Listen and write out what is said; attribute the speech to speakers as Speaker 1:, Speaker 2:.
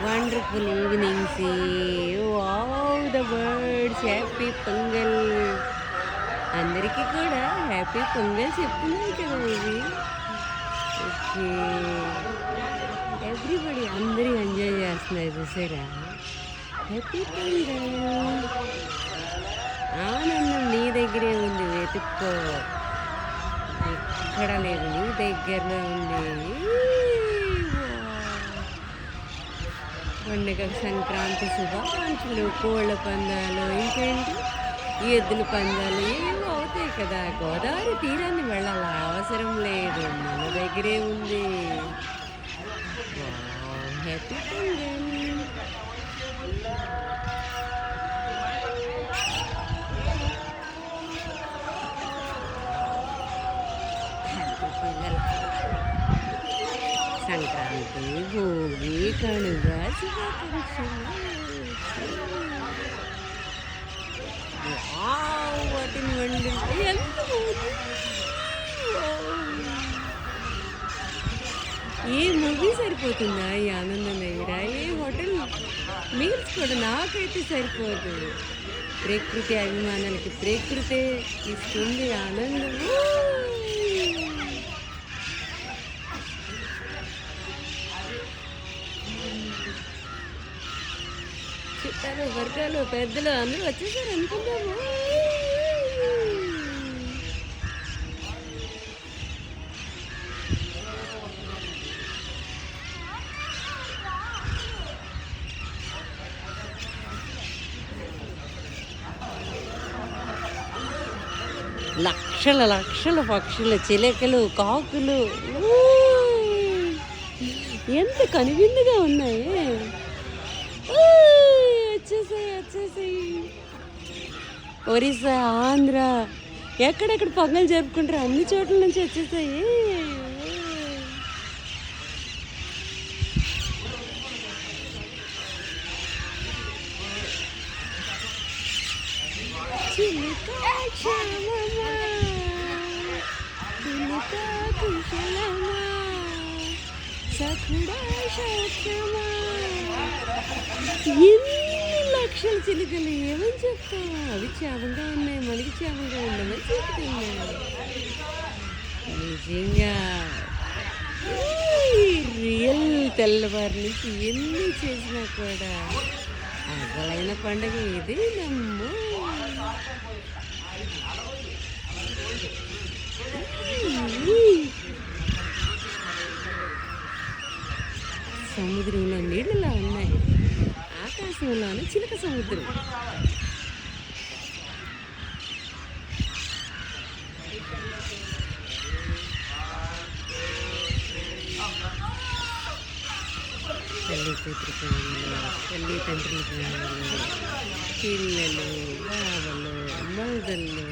Speaker 1: Wonderful evenings. Wow the birds. Happy pongal. అందరికీ కూడా happy pongal చెప్తున్నాను కదా ఇది. ఓకే, ఎవ్రీబడి అందరూ ఎంజాయ్ చేస్తున్నారు చూసారా. హ్యాపీ పొంగల్. ఆనందం నీ దగ్గరే ఉంది, వెతుక్కో. ఎక్కడ లేదు, నీ దగ్గరలో ఉంది. పండుగ సంక్రాంతి శుభాకాంక్షలు. కోళ్ళ పందాలు, ఇంకేంటి ఎద్దుల పందాలు ఏవో అవుతాయి కదా. గోదావరి తీరాన్ని వెళ్ళాల అవసరం లేదు, మన దగ్గరే ఉంది. హ్యాపీ పొంగల్. సంక్రాంతి, భోగి, కనుగ శుభాకాంక్షలు. వాటిని వండి ఎంత ఏ మూవీ సరిపోతుందా ఈ ఆనందం దగ్గర? ఏ హోటల్ మీల్స్ కూడా నాకైతే సరిపోదు. ప్రకృతి అభిమానాలకి ప్రకృతే ఇస్తుంది ఆనందం. చుట్టాలు, వర్గాలు, పెద్దలు అందరూ వచ్చేసారు అనుకుంటాము. లక్షల లక్షల పక్షులు, చిలకలు, కాకులు ఎంత కనువిందుగా ఉన్నాయి. వచ్చేసాయి. ఒరిస్సా, ఆంధ్ర, ఎక్కడెక్కడ పొంగల్ జరుపుకుంటారు అన్ని చోట్ల నుంచి వచ్చేసాయి. ఎన్ని లక్షల చిలుకలు, ఏమని చెప్తా. అవి క్షేమంగా ఉన్నాయి, మనకి క్షేమంగా ఉండమని చెప్తున్నాయి. నిజంగా రియల్ తెల్లవారి నుంచి ఎన్ని చేసినా కూడా అసలైన పండుగ ఇది. నమ్ము. సముద్రంలో నీళ్ళలా ఉన్నాయి, ఆకాశంలోనే చిలక సముద్రం. తల్లి కూతురు పిల్లలు, తల్లి తండ్రి పిల్లలు, పిల్లలు, బావలు, మగళ్ళు.